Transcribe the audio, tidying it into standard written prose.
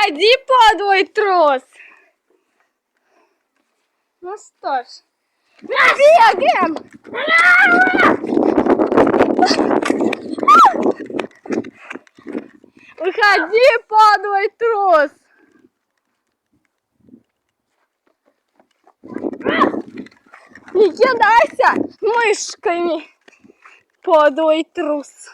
Выходи, подлый трус! Ну что ж, бегаем! Выходи, подлый трус! Не кидайся мышками, подлый трус!